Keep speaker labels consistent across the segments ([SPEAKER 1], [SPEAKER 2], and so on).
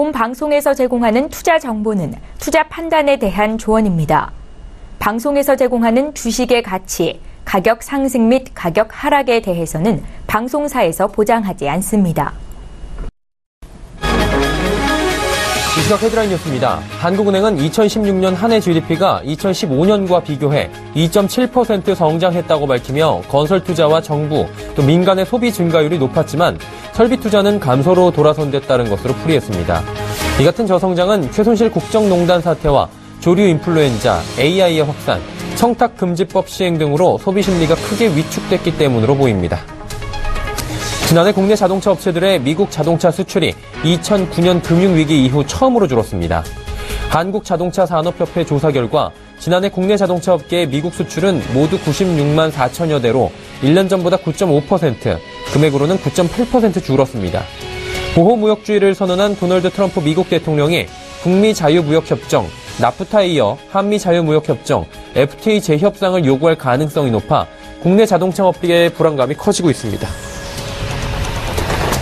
[SPEAKER 1] 본 방송에서 제공하는 투자 정보는 투자 판단에 대한 조언입니다. 방송에서 제공하는 주식의 가치, 가격 상승 및 가격 하락에 대해서는 방송사에서 보장하지 않습니다.
[SPEAKER 2] 이 시각 헤드라인 뉴스입니다. 한국은행은 2016년 한 해 GDP가 2015년과 비교해 2.7% 성장했다고 밝히며 건설 투자와 정부, 또 민간의 소비 증가율이 높았지만 설비 투자는 감소로 돌아선 데 따른 것으로 풀이했습니다. 이 같은 저성장은 최순실 국정농단 사태와 조류 인플루엔자, AI의 확산, 청탁금지법 시행 등으로 소비 심리가 크게 위축됐기 때문으로 보입니다. 지난해 국내 자동차 업체들의 미국 자동차 수출이 2009년 금융위기 이후 처음으로 줄었습니다. 한국자동차산업협회 조사 결과 지난해 국내 자동차 업계의 미국 수출은 모두 96만 4천여 대로 1년 전보다 9.5%, 금액으로는 9.8% 줄었습니다. 보호무역주의를 선언한 도널드 트럼프 미국 대통령이 북미 자유무역협정, 나프타에 이어 한미자유무역협정, FTA 재협상을 요구할 가능성이 높아 국내 자동차 업계의 불안감이 커지고 있습니다.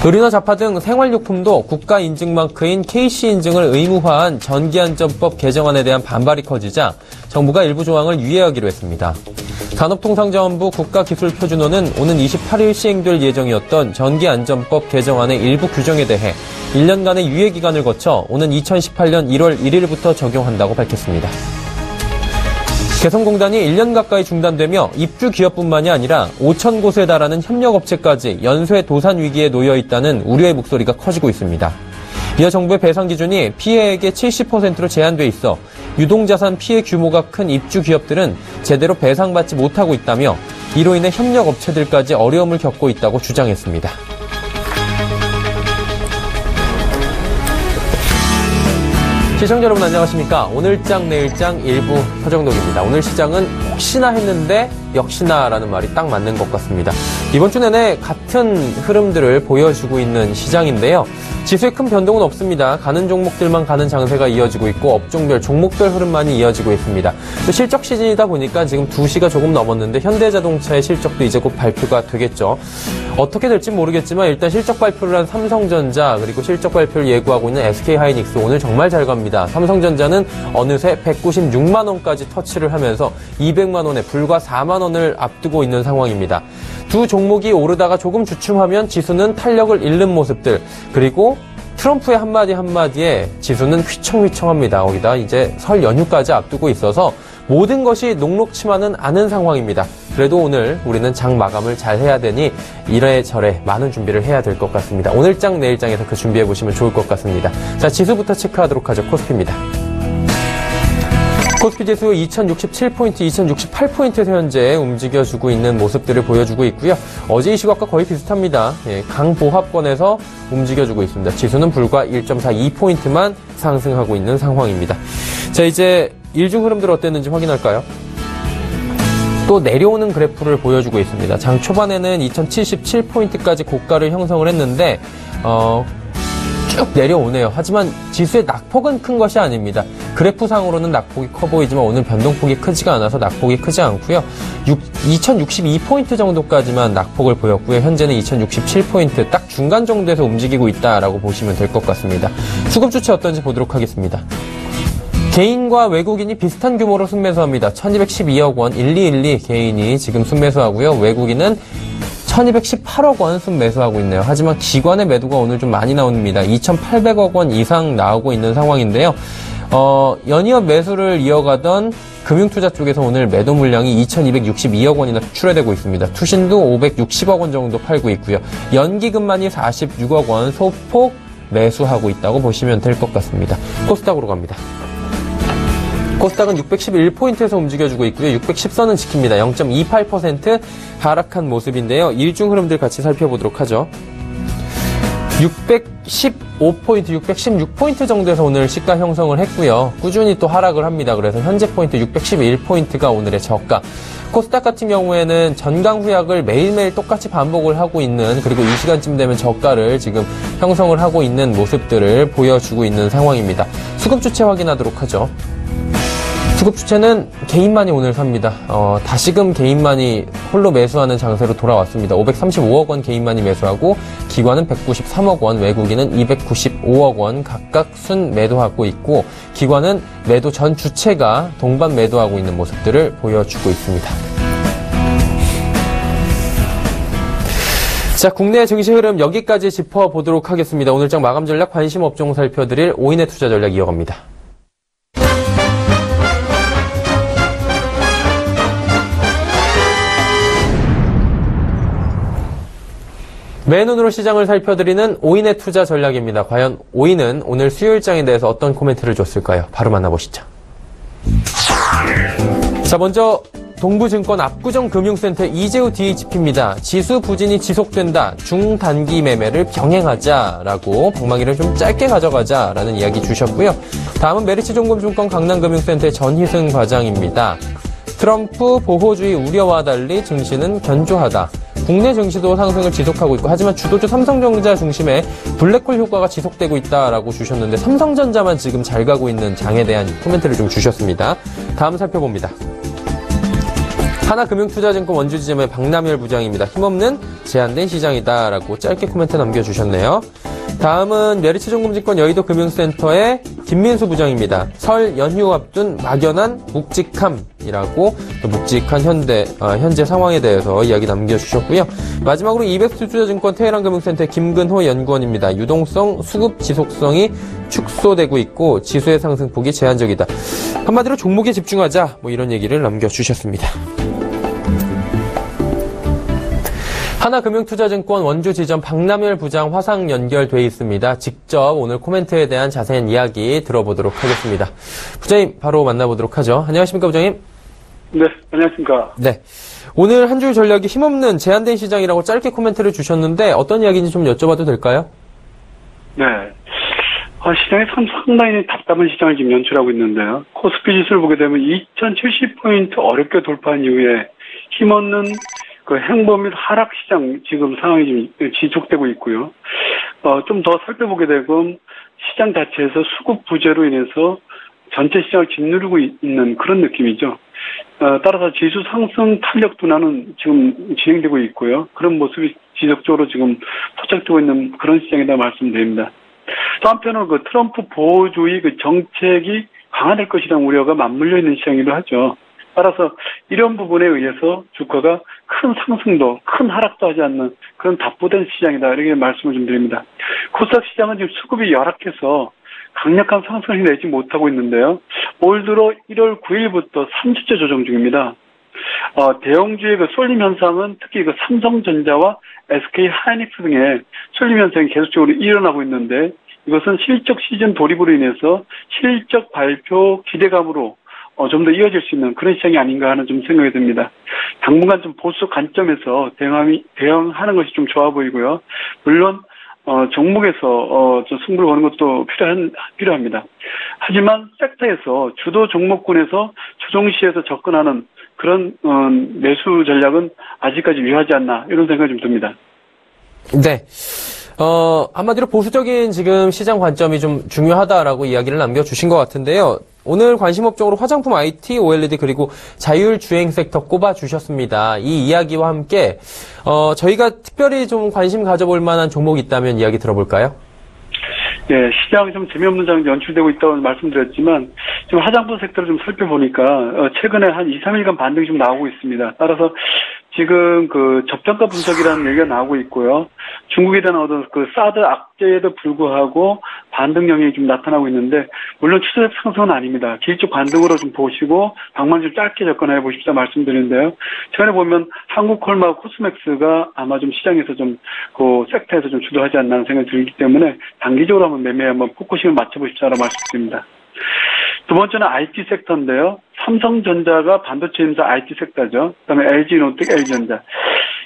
[SPEAKER 2] 의류나 잡화 등 생활용품도 국가 인증마크인 KC 인증을 의무화한 전기안전법 개정안에 대한 반발이 커지자 정부가 일부 조항을 유예하기로 했습니다. 산업통상자원부 국가기술표준원은 오는 28일 시행될 예정이었던 전기안전법 개정안의 일부 규정에 대해 1년간의 유예 기간을 거쳐 오는 2018년 1월 1일부터 적용한다고 밝혔습니다. 개성공단이 1년 가까이 중단되며 입주 기업뿐만이 아니라 5천 곳에 달하는 협력업체까지 연쇄 도산 위기에 놓여 있다는 우려의 목소리가 커지고 있습니다. 이어 정부의 배상 기준이 피해액의 70%로 제한돼 있어 유동자산 피해 규모가 큰 입주 기업들은 제대로 배상받지 못하고 있다며 이로 인해 협력업체들까지 어려움을 겪고 있다고 주장했습니다. 시청자 여러분 안녕하십니까. 오늘장 내일장 일부 서정독입니다. 오늘 시장은 혹시나 했는데 역시나라는 말이 딱 맞는 것 같습니다. 이번 주 내내 같은 흐름들을 보여주고 있는 시장인데요. 지수에 큰 변동은 없습니다. 가는 종목들만 가는 장세가 이어지고 있고 업종별, 종목별 흐름만이 이어지고 있습니다. 또 실적 시즌이다 보니까 지금 2시가 조금 넘었는데 현대자동차의 실적도 이제 곧 발표가 되겠죠. 어떻게 될지 모르겠지만 일단 실적 발표를 한 삼성전자 그리고 실적 발표를 예고하고 있는 SK하이닉스 오늘 정말 잘 갑니다. 삼성전자는 어느새 196만 원까지 터치를 하면서 200만 원에 불과 4만 원을 앞두고 있는 상황입니다. 두 종목이 오르다가 조금 주춤하면 지수는 탄력을 잃는 모습들, 그리고 트럼프의 한마디에 지수는 휘청휘청합니다. 거기다 이제 설 연휴까지 앞두고 있어서 모든 것이 녹록치만은 않은 상황입니다. 그래도 오늘 우리는 장 마감을 잘 해야 되니 이래저래 많은 준비를 해야 될 것 같습니다. 오늘장 내일장에서 그 준비해보시면 좋을 것 같습니다. 자, 지수부터 체크하도록 하죠. 코스피입니다. 코스피 지수 2067포인트, 2068포인트에서 현재 움직여주고 있는 모습들을 보여주고 있고요. 어제 이 시각과 거의 비슷합니다. 강보합권에서 움직여주고 있습니다. 지수는 불과 1.42포인트만 상승하고 있는 상황입니다. 자, 이제 일중 흐름들 어땠는지 확인할까요? 또 내려오는 그래프를 보여주고 있습니다. 장 초반에는 2077포인트까지 고가를 형성을 했는데 쭉 내려오네요. 하지만 지수의 낙폭은 큰 것이 아닙니다. 그래프상으로는 낙폭이 커 보이지만 오늘 변동폭이 크지가 않아서 낙폭이 크지 않고요. 2062포인트 정도까지만 낙폭을 보였고요. 현재는 2067포인트 딱 중간 정도에서 움직이고 있다라고 보시면 될 것 같습니다. 수급 주체 어떤지 보도록 하겠습니다. 개인과 외국인이 비슷한 규모로 순매수합니다. 1212억 원, 1212 개인이 지금 순매수하고요. 외국인은 1218억 원 순매수하고 있네요. 하지만 기관의 매도가 오늘 좀 많이 나옵니다. 2800억 원 이상 나오고 있는 상황인데요. 연이어 매수를 이어가던 금융투자 쪽에서 오늘 매도 물량이 2262억 원이나 출회되고 있습니다. 투신도 560억 원 정도 팔고 있고요. 연기금만이 46억 원 소폭 매수하고 있다고 보시면 될 것 같습니다. 코스닥으로 갑니다. 코스닥은 611포인트에서 움직여주고 있고요. 610선은 지킵니다. 0.28% 하락한 모습인데요. 일중 흐름들 같이 살펴보도록 하죠. 615포인트, 616포인트 정도에서 오늘 시가 형성을 했고요. 꾸준히 또 하락을 합니다. 그래서 현재 포인트 611포인트가 오늘의 저가. 코스닥 같은 경우에는 전강 후약을 매일매일 똑같이 반복을 하고 있는, 그리고 이 시간쯤 되면 저가를 지금 형성을 하고 있는 모습들을 보여주고 있는 상황입니다. 수급 주체 확인하도록 하죠. 수급 주체는 개인만이 오늘 삽니다. 다시금 개인만이 홀로 매수하는 장세로 돌아왔습니다. 535억 원 개인만이 매수하고 기관은 193억 원, 외국인은 295억 원 각각 순 매도하고 있고 기관은 매도 전 주체가 동반 매도하고 있는 모습들을 보여주고 있습니다. 자, 국내 증시 흐름 여기까지 짚어보도록 하겠습니다. 오늘장 마감 전략 관심 업종 살펴드릴 5인의 투자 전략 이어갑니다. 맨눈으로 시장을 살펴드리는 5인의 투자 전략입니다. 과연 5인은 오늘 수요일장에 대해서 어떤 코멘트를 줬을까요? 바로 만나보시죠. 자, 먼저 동부증권 압구정금융센터 이재우 DHP입니다. 지수 부진이 지속된다. 중단기 매매를 병행하자라고 방망이를 좀 짧게 가져가자라는 이야기 주셨고요. 다음은 메리츠종금증권 강남금융센터의 전희승 과장입니다. 트럼프 보호주의 우려와 달리 증시는 견조하다. 국내 증시도 상승을 지속하고 있고 하지만 주도주 삼성전자 중심의 블랙홀 효과가 지속되고 있다라고 주셨는데 삼성전자만 지금 잘 가고 있는 장에 대한 코멘트를 좀 주셨습니다. 다음 살펴봅니다. 하나금융투자증권 원주지점의 박남열 부장입니다. 힘없는 제한된 시장이다라고 짧게 코멘트 남겨주셨네요. 다음은 메리츠종금증권 여의도금융센터의 김민수 부장입니다. 설 연휴 앞둔 막연한 묵직함이라고 묵직한 현재 상황에 대해서 이야기 남겨주셨고요. 마지막으로 이베스트투자증권 테헤란금융센터의 김근호 연구원입니다. 유동성, 수급 지속성이 축소되고 있고 지수의 상승폭이 제한적이다. 한마디로 종목에 집중하자 이런 얘기를 남겨주셨습니다. 하나금융투자증권 원주지점 박남열 부장 화상 연결돼 있습니다. 직접 오늘 코멘트에 대한 자세한 이야기 들어보도록 하겠습니다. 부장님 바로 만나보도록 하죠. 안녕하십니까 부장님?
[SPEAKER 3] 네, 안녕하십니까?
[SPEAKER 2] 네, 오늘 한 줄 전략이 힘없는 제한된 시장이라고 짧게 코멘트를 주셨는데 어떤 이야기인지 좀 여쭤봐도 될까요?
[SPEAKER 3] 네, 시장이 상당히 답답한 시장을 지금 연출하고 있는데요. 코스피 지수를 보게 되면 2070포인트 어렵게 돌파한 이후에 힘없는 그 행보 및 하락 시장 지금 상황이 지금 지속되고 있고요. 좀 더 살펴보게 되면 시장 자체에서 수급 부재로 인해서 전체 시장을 짓누르고 있는 그런 느낌이죠. 따라서 지수 상승 탄력 둔화는 지금 진행되고 있고요. 그런 모습이 지속적으로 지금 포착되고 있는 그런 시장이다 말씀드립니다. 또 한편으로 그 트럼프 보호주의 그 정책이 강화될 것이라는 우려가 맞물려 있는 시장이기도 하죠. 따라서 이런 부분에 의해서 주가가 큰 상승도 큰 하락도 하지 않는 그런 답보된 시장이다 이렇게 말씀을 좀 드립니다. 코스닥 시장은 지금 수급이 열악해서 강력한 상승을 내지 못하고 있는데요. 올 들어 1월 9일부터 3주째 조정 중입니다. 대형주의 그 쏠림 현상은 특히 그 삼성전자와 SK 하이닉스 등의 쏠림 현상이 계속적으로 일어나고 있는데 이것은 실적 시즌 돌입으로 인해서 실적 발표 기대감으로 좀 더 이어질 수 있는 그런 시장이 아닌가 하는 좀 생각이 듭니다. 당분간 좀 보수 관점에서 대응하는 것이 좀 좋아 보이고요. 물론 종목에서 승부를 거는 것도 필요합니다. 하지만 섹터에서 주도 종목군에서 조정시에서 접근하는 그런 매수 전략은 아직까지 위하지 않나 이런 생각이 좀 듭니다.
[SPEAKER 2] 네. 한마디로 보수적인 지금 시장 관점이 좀 중요하다라고 이야기를 남겨주신 것 같은데요. 오늘 관심 업종으로 화장품, IT, OLED 그리고 자율주행 섹터 꼽아주셨습니다. 이 이야기와 함께 저희가 특별히 좀 관심 가져볼 만한 종목이 있다면 이야기 들어볼까요?
[SPEAKER 3] 네, 시장이 좀 재미없는 장이 연출되고 있다고 말씀드렸지만 지금 화장품 섹터를 좀 살펴보니까 최근에 한 2, 3일간 반등이 좀 나오고 있습니다. 따라서 지금 그 접전가 분석이라는 얘기가 나오고 있고요. 중국에 대한 어떤 그 사드 악재에도 불구하고 반등 영역이 좀 나타나고 있는데 물론 추세적 상승은 아닙니다. 기술적 반등으로 좀 보시고 방만 좀 짧게 접근해 보십시오 말씀드리는데요. 최근에 보면 한국콜마 코스맥스가 아마 좀 시장에서 좀 그 섹터에서 좀 주도하지 않나 하는 생각이 들기 때문에 단기적으로 한번 매매에 한번 포커싱을 맞춰보십시오라고 말씀드립니다. 두 번째는 IT 섹터인데요. 삼성전자가 반도체 임사 IT 섹터죠. 그다음에 LG노텍, LG전자.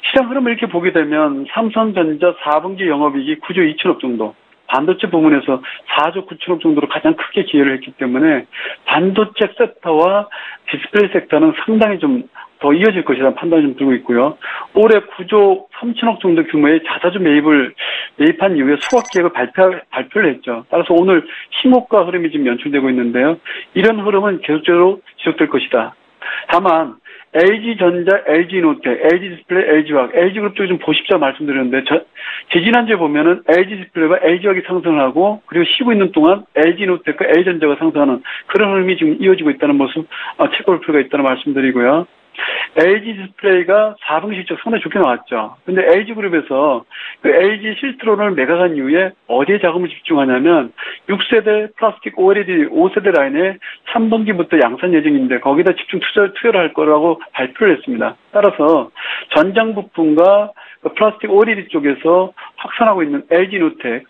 [SPEAKER 3] 시장 흐름을 이렇게 보게 되면 삼성전자 4분기 영업이익이 9조 2천억 정도, 반도체 부문에서 4조 9천억 정도로 가장 크게 기여를 했기 때문에 반도체 섹터와 디스플레이 섹터는 상당히 좀 더 이어질 것이라는 판단이 좀 들고 있고요. 올해 9조 3천억 정도 규모의 자사주 매입을 매입한 이후에 수확 계획을 발표를 했죠. 따라서 오늘 심호가 흐름이 지금 연출되고 있는데요. 이런 흐름은 계속적으로 지속될 것이다. 다만 LG전자, LG노텍, LG디스플레이, LG화학, LG그룹 쪽에 좀 보십자 말씀드렸는데 지난주에 보면은 LG디스플레이와 LG화학이 상승을 하고 그리고 쉬고 있는 동안 LG노텍과 LG전자가 상승하는 그런 흐름이 지금 이어지고 있다는 모습 체크볼 필요가 있다는 말씀드리고요. LG디스플레이가 4분기 실적 상당히 좋게 나왔죠. 근데 LG그룹에서 그 LG 실트론을 매각한 이후에 어디에 자금을 집중하냐면 6세대 플라스틱 OLED 5세대 라인에 3분기부터 양산 예정인데 거기다 집중 투여를 할 거라고 발표를 했습니다. 따라서 전장 부품과 그 플라스틱 OLED 쪽에서 확산하고 있는 LG노텍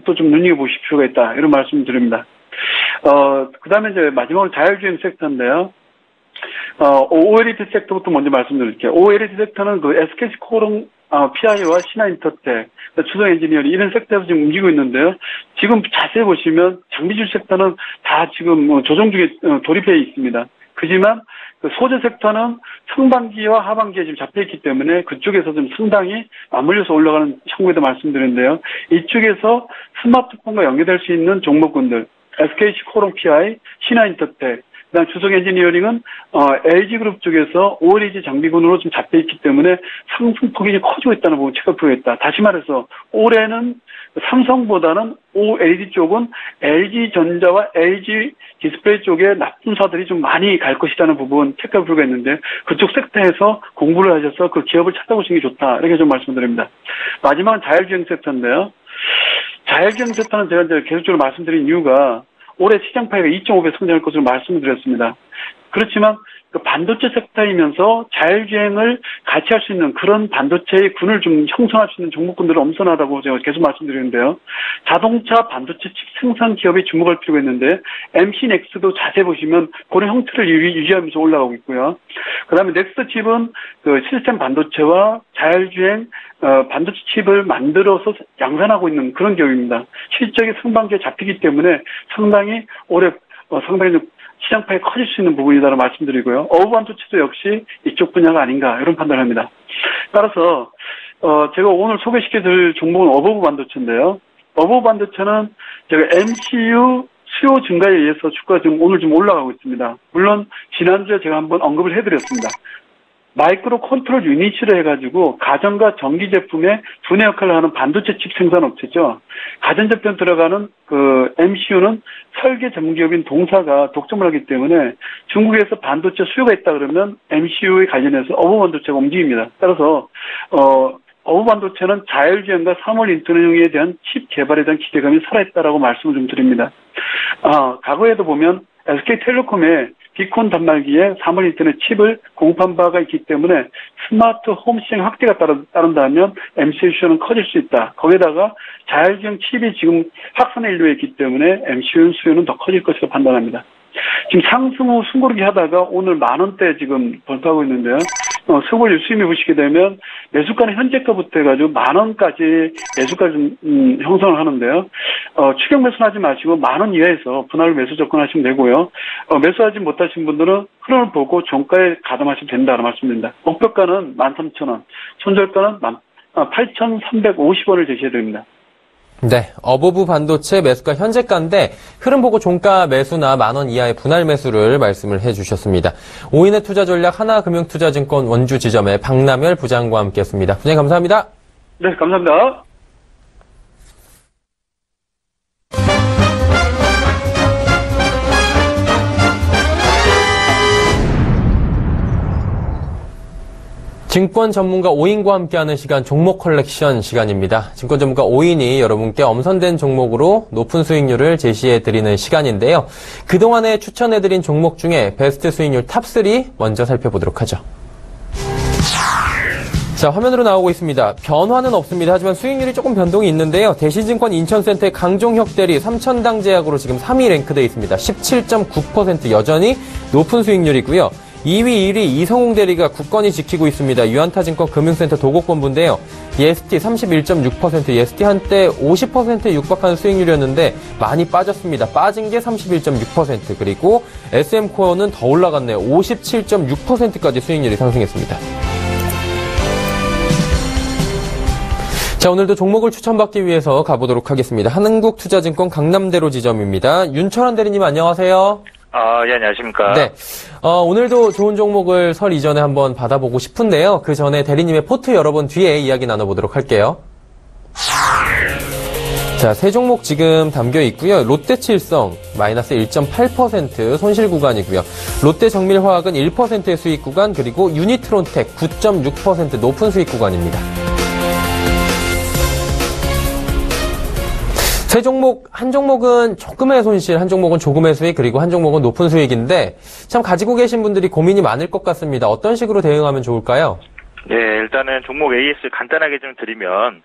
[SPEAKER 3] 또 좀 눈여겨보실 필요가 있다. 이런 말씀을 드립니다. 그 다음에 이제 마지막으로 자율주행 섹터인데요. OLED 섹터부터 먼저 말씀드릴게요. OLED 섹터는 그 SK스코롱 PI와 신한인터텍, 주성 엔지니어링 이런 섹터에서 지금 움직이고 있는데요. 지금 자세히 보시면 장비주 섹터는 다 지금 조정 중에 돌입해 있습니다. 그지만 그 소재 섹터는 상반기와 하반기에 지금 잡혀있기 때문에 그쪽에서 좀 상당히 맞물려서 올라가는 형국에도 말씀드렸는데요. 이쪽에서 스마트폰과 연계될 수 있는 종목군들, SK스코롱 PI, 신한인터텍, 그다음 주성 엔지니어링은 LG그룹 쪽에서 OLED 장비군으로 좀 잡혀있기 때문에 상승폭이 커지고 있다는 부분 체크할 필요가 있다. 다시 말해서 올해는 삼성보다는 OLED 쪽은 LG전자와 LG디스플레이 쪽에 납품사들이 좀 많이 갈 것이라는 부분 체크할 필요가 있는데 그쪽 섹터에서 공부를 하셔서 그 기업을 찾아보시는 게 좋다. 이렇게 좀 말씀드립니다. 마지막은 자율주행 섹터인데요. 자율주행 섹터는 제가 이제 계속적으로 말씀드린 이유가 올해 시장 파이가 2.5배 성장할 것으로 말씀드렸습니다. 그렇지만 그 반도체 섹터이면서 자율주행을 같이 할 수 있는 그런 반도체의 군을 좀 형성할 수 있는 종목군들은 엄선하다고 제가 계속 말씀드리는데요. 자동차 반도체 칩 생산 기업에 주목할 필요가 있는데 MC넥스도 자세히 보시면 그런 형태를 유지하면서 올라가고 있고요. 그다음에 넥스 칩은 그 시스템 반도체와 자율주행 반도체 칩을 만들어서 양산하고 있는 그런 기업입니다. 실적이 상반기에 잡히기 때문에 상당히 올해 상당히 시장 파이 커질 수 있는 부분이다라고 말씀드리고요. 어부반도체도 역시 이쪽 분야가 아닌가 이런 판단을 합니다. 따라서 제가 오늘 소개시켜드릴 종목은 어부반도체인데요. 어부반도체는 제가 MCU 수요 증가에 의해서 주가가 지금 오늘 좀 올라가고 있습니다. 물론 지난주에 제가 한번 언급을 해드렸습니다. 마이크로 컨트롤 유닛으로 해가지고 가전과 전기 제품의 두뇌 역할을 하는 반도체 칩 생산 업체죠. 가전제품 들어가는 그 MCU는 설계 전문기업인 동사가 독점을 하기 때문에 중국에서 반도체 수요가 있다 그러면 MCU에 관련해서 어부반도체가 움직입니다. 따라서 어부반도체는 자율주행과 3월 인터넷용에 대한 칩 개발에 대한 기대감이 살아있다라고 말씀을 좀 드립니다. 과거에도 보면 SK텔레콤의 비콘 단말기에 3월 인터넷 칩을 공급한 바가 있기 때문에 스마트 홈 시장 확대가 따른다면 MCU 수요는 커질 수 있다. 거기다가 자율주행 칩이 지금 확산의 인류에 있기 때문에 MCU 수요는 더 커질 것으로 판단합니다. 지금 상승 후 숨고르기 하다가 오늘 10,000원대 지금 돌파하고 있는데요. 수급을 유심히 보시게 되면 매수가는 현재가부터 해가지고 10,000원까지 매수가 좀 형성을 하는데요. 추격 매수는 하지 마시고 10,000원 이하에서 분할 매수 접근하시면 되고요. 매수하지 못하신 분들은 흐름을 보고 종가에 가담하시면 된다는 말씀드립니다. 목표가는 13,000원, 손절가는 8,350원을 제시해 드립니다.
[SPEAKER 2] 네, 어버브 반도체 매수가 현재가인데 흐름 보고 종가 매수나 10,000원 이하의 분할 매수를 말씀을 해주셨습니다. 오인의 투자 전략 하나금융투자증권 원주 지점의 박남열 부장과 함께했습니다. 부장님 감사합니다.
[SPEAKER 3] 네, 감사합니다.
[SPEAKER 2] 증권 전문가 오인과 함께하는 시간 종목 컬렉션 시간입니다. 증권 전문가 오인이 여러분께 엄선된 종목으로 높은 수익률을 제시해드리는 시간인데요. 그동안에 추천해드린 종목 중에 베스트 수익률 탑3 먼저 살펴보도록 하죠. 자, 화면으로 나오고 있습니다. 변화는 없습니다. 하지만 수익률이 조금 변동이 있는데요. 대신증권 인천센터의 강종혁 대리 3,000당 제약으로 지금 3위 랭크되어 있습니다. 17.9% 여전히 높은 수익률이고요. 2위, 1위 이성웅 대리가 굳건히 지키고 있습니다. 유한타증권 금융센터 도곡본부인데요. EST 31.6%, EST 한때 50%에 육박하는 수익률이었는데 많이 빠졌습니다. 빠진 게 31.6%, 그리고 SM코어는 더 올라갔네요. 57.6%까지 수익률이 상승했습니다. 자, 오늘도 종목을 추천받기 위해서 가보도록 하겠습니다. 한국투자증권 강남대로 지점입니다. 윤철환 대리님 안녕하세요.
[SPEAKER 4] 예, 안녕하십니까.
[SPEAKER 2] 네. 오늘도 좋은 종목을 설 이전에 한번 받아보고 싶은데요. 그 전에 대리님의 포트 열어본 뒤에 이야기 나눠보도록 할게요. 자, 세 종목 지금 담겨 있고요. 롯데칠성 마이너스 1.8% 손실 구간이고요. 롯데정밀화학은 1%의 수익 구간, 그리고 유니트론텍 9.6% 높은 수익 구간입니다. 세 종목, 한 종목은 조금의 손실, 한 종목은 조금의 수익, 그리고 한 종목은 높은 수익인데 참 가지고 계신 분들이 고민이 많을 것 같습니다. 어떤 식으로 대응하면 좋을까요?
[SPEAKER 4] 네, 일단은 종목 AS 간단하게 좀 드리면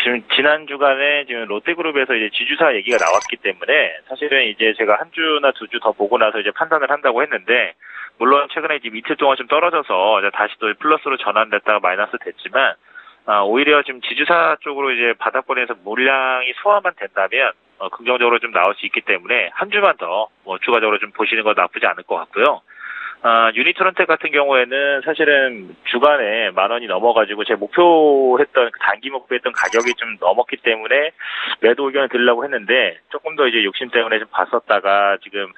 [SPEAKER 4] 지금 지난 주간에 지금 롯데그룹에서 이제 지주사 얘기가 나왔기 때문에 사실은 이제 제가 한 주나 두 주 더 보고 나서 이제 판단을 한다고 했는데, 물론 최근에 지금 이틀 동안 좀 떨어져서 이제 다시 또 플러스로 전환됐다가 마이너스 됐지만 오히려 지금 지주사 쪽으로 이제 바닥권에서 물량이 소화만 된다면 긍정적으로 좀 나올 수 있기 때문에 한 주만 더 추가적으로 좀 보시는 거 나쁘지 않을 것 같고요. 유니트론텍 같은 경우에는 사실은 주간에 10,000원이 넘어가지고 제 목표했던, 단기 목표했던 가격이 좀 넘었기 때문에 매도 의견을 드리려고 했는데 조금 더 이제 욕심 때문에 좀 봤었다가 지금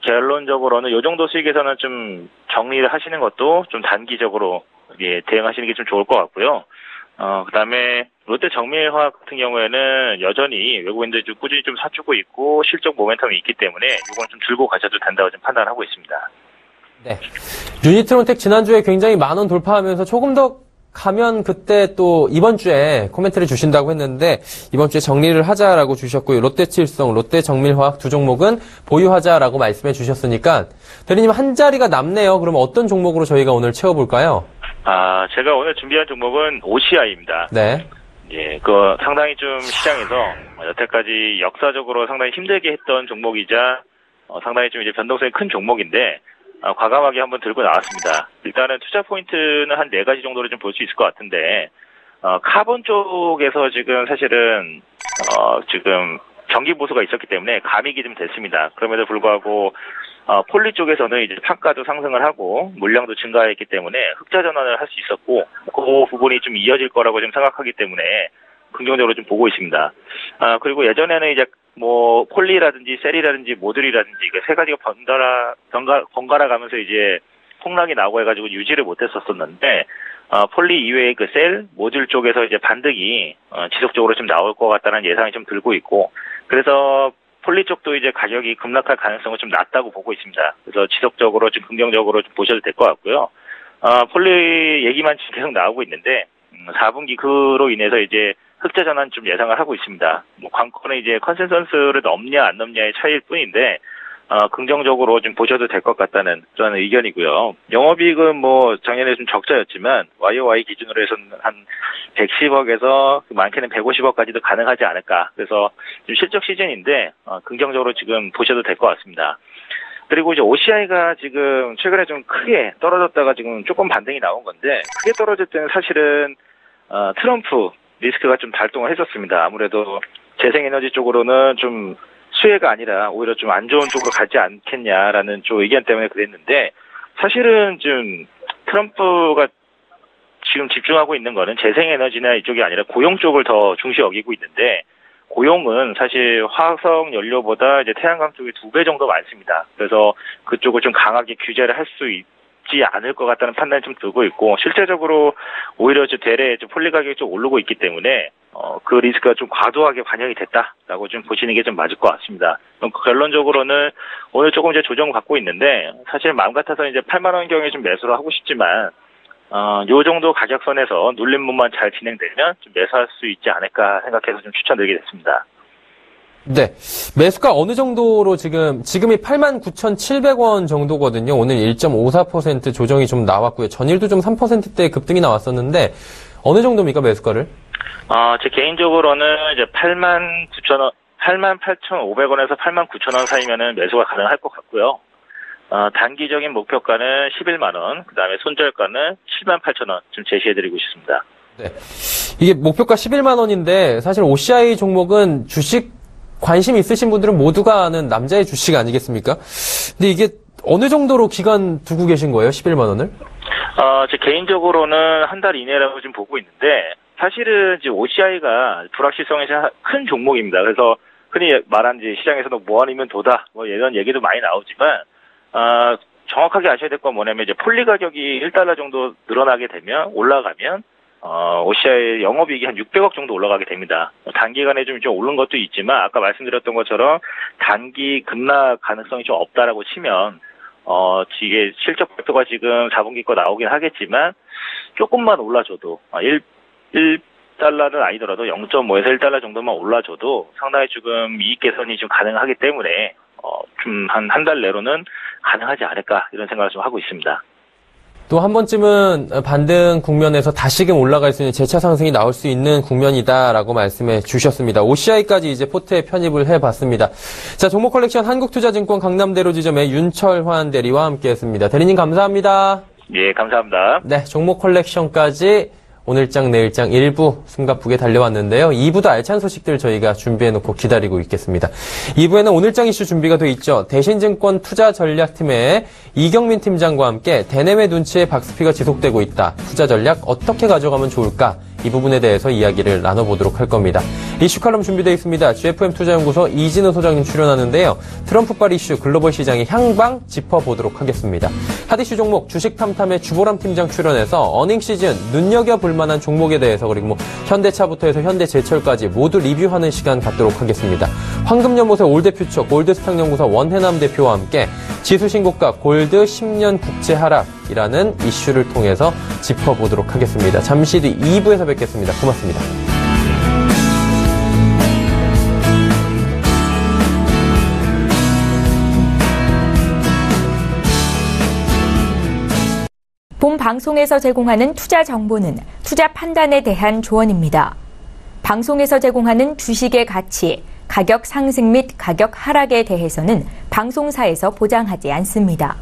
[SPEAKER 4] 결론적으로는 이 정도 수익에서는 좀 정리를 하시는 것도 좀 단기적으로 대응하시는 게 좀 좋을 것 같고요. 그 다음에 롯데 정밀화학 같은 경우에는 여전히 외국인들이 좀 꾸준히 좀 사주고 있고 실적 모멘텀이 있기 때문에 이건 좀 들고 가셔도 된다고 좀 판단하고 있습니다.
[SPEAKER 2] 네. 유니트론텍 지난주에 굉장히 10,000원 돌파하면서 조금 더 가면 그때 또 이번 주에 코멘트를 주신다고 했는데 이번 주에 정리를 하자라고 주셨고요. 롯데칠성, 롯데정밀화학 두 종목은 보유하자라고 말씀해 주셨으니까 대리님 한 자리가 남네요. 그러면 어떤 종목으로 저희가 오늘 채워볼까요?
[SPEAKER 4] 제가 오늘 준비한 종목은 OCI입니다.
[SPEAKER 2] 네.
[SPEAKER 4] 예, 상당히 좀 시장에서 여태까지 역사적으로 상당히 힘들게 했던 종목이자 상당히 좀 이제 변동성이 큰 종목인데 과감하게 한번 들고 나왔습니다. 일단은 투자 포인트는 한 4가지 정도를 좀 볼 수 있을 것 같은데 카본 쪽에서 지금 사실은 지금 경기 보수가 있었기 때문에 감익이 좀 됐습니다. 그럼에도 불구하고 폴리 쪽에서는 이제 판가도 상승을 하고 물량도 증가했기 때문에 흑자 전환을 할 수 있었고 그 부분이 좀 이어질 거라고 좀 생각하기 때문에 긍정적으로 좀 보고 있습니다. 그리고 예전에는 이제 폴리라든지 셀이라든지 모듈이라든지 그 세 가지가 번갈아 가면서 이제 폭락이 나고 해가지고 유지를 못했었는데 폴리 이외의 그 셀, 모듈 쪽에서 이제 반등이 지속적으로 좀 나올 것 같다는 예상이 좀 들고 있고, 그래서 폴리 쪽도 이제 가격이 급락할 가능성은 좀 낮다고 보고 있습니다. 그래서 지속적으로 좀 긍정적으로 좀 보셔도 될 것 같고요. 폴리 얘기만 지금 계속 나오고 있는데 4분기 그로 인해서 이제 흑자 전환 좀 예상을 하고 있습니다. 관건은 이제 컨센서스를 넘냐 안 넘냐의 차이일 뿐인데 긍정적으로 좀 보셔도 될 것 같다는 그런 의견이고요. 영업이익은 작년에 좀 적자였지만 YOY 기준으로 해서는 한 110억에서 많게는 150억까지도 가능하지 않을까. 그래서 지금 실적 시즌인데 긍정적으로 지금 보셔도 될 것 같습니다. 그리고 이제 OCI가 지금 최근에 좀 크게 떨어졌다가 지금 조금 반등이 나온 건데, 크게 떨어질 때는 사실은 트럼프 리스크가 좀 발동을 했었습니다. 아무래도 재생에너지 쪽으로는 좀 수혜가 아니라 오히려 좀 안 좋은 쪽으로 가지 않겠냐라는 좀 의견 때문에 그랬는데, 사실은 좀 트럼프가 지금 집중하고 있는 거는 재생에너지나 이쪽이 아니라 고용 쪽을 더 중시 여기고 있는데, 고용은 사실 화석 연료보다 이제 태양광 쪽이 2배 정도 많습니다. 그래서 그쪽을 좀 강하게 규제를 할 수 있지 않을 것 같다는 판단이 좀 들고 있고, 실제적으로 오히려 대래 폴리 가격이 좀 오르고 있기 때문에 그 리스크가 좀 과도하게 반영이 됐다라고 좀 보시는 게 좀 맞을 것 같습니다. 결론적으로는 오늘 조금 이제 조정을 받고 있는데, 사실 마음 같아서 이제 8만 원 경에 좀 매수를 하고 싶지만 요 정도 가격선에서 눌림목만 잘 진행되면 좀 매수할 수 있지 않을까 생각해서 좀 추천드리게 됐습니다.
[SPEAKER 2] 네. 매수가 어느 정도로 지금이 89,700원 정도거든요. 오늘 1.54% 조정이 좀 나왔고요. 전일도 좀 3%대 급등이 나왔었는데, 어느 정도입니까, 매수가를?
[SPEAKER 4] 제 개인적으로는 이제 88,500원에서 89,000원 사이면은 매수가 가능할 것 같고요. 단기적인 목표가는 11만원, 그 다음에 손절가는 78,000원 좀 제시해드리고 싶습니다.
[SPEAKER 2] 네. 이게 목표가 11만원인데, 사실 OCI 종목은 주식 관심 있으신 분들은 모두가 아는 남자의 주식 아니겠습니까? 근데 이게 어느 정도로 기간 두고 계신 거예요, 11만원을?
[SPEAKER 4] 제 개인적으로는 한 달 이내라고 지금 보고 있는데, 사실은 이제 OCI가 불확실성이 큰 종목입니다. 그래서 흔히 말한 이제 시장에서도 뭐 아니면 도다 뭐 이런 얘기도 많이 나오지만 정확하게 아셔야 될 건 뭐냐면 이제 폴리 가격이 1달러 정도 늘어나게 되면 올라가면 OCI 영업이익이 한 600억 정도 올라가게 됩니다. 단기간에 좀 오른 것도 있지만 아까 말씀드렸던 것처럼 단기 급락 가능성이 좀 없다라고 치면 이게 실적 발표가 지금 4분기 거 나오긴 하겠지만 조금만 올라줘도 1달러는 아니더라도 0.5에서 1달러 정도만 올라줘도 상당히 지금 이익 개선이 좀 가능하기 때문에 좀 한 달 내로는 가능하지 않을까 이런 생각을 좀 하고 있습니다.
[SPEAKER 2] 또 한 번쯤은 반등 국면에서 다시금 올라갈 수 있는 재차 상승이 나올 수 있는 국면이다라고 말씀해 주셨습니다. OCI까지 이제 포트에 편입을 해봤습니다. 자, 종목 컬렉션 한국투자증권 강남대로 지점의 윤철환 대리와 함께했습니다. 대리님 감사합니다.
[SPEAKER 4] 예, 감사합니다.
[SPEAKER 2] 네, 종목 컬렉션까지 오늘장 내일장 일부 숨가쁘게 달려왔는데요. 2부도 알찬 소식들 저희가 준비해놓고 기다리고 있겠습니다. 2부에는 오늘장 이슈 준비가 돼 있죠. 대신증권 투자전략팀의 이경민 팀장과 함께 대내외 눈치의 박스피가 지속되고 있다. 투자 전략 어떻게 가져가면 좋을까? 이 부분에 대해서 이야기를 나눠보도록 할 겁니다. 이슈 칼럼 준비되어 있습니다. GFM 투자연구소 이진우 소장님 출연하는데요. 트럼프발 이슈 글로벌 시장의 향방 짚어보도록 하겠습니다. 핫이슈 종목 주식 탐탐의 주보람 팀장 출연해서 어닝 시즌 눈여겨볼 만한 종목에 대해서 그리고 현대차부터 해서 현대제철까지 모두 리뷰하는 시간 갖도록 하겠습니다. 황금연못의 올드퓨처 골드스탁연구소 원해남 대표와 함께 지수 신고가 골드 10년 국채 하락이라는 이슈를 통해서 짚어보도록 하겠습니다. 잠시 뒤 2부에서 뵙겠습니다. 고맙습니다.
[SPEAKER 1] 본 방송에서 제공하는 투자 정보는 투자 판단에 대한 조언입니다. 방송에서 제공하는 주식의 가치, 가격 상승 및 가격 하락에 대해서는 방송사에서 보장하지 않습니다.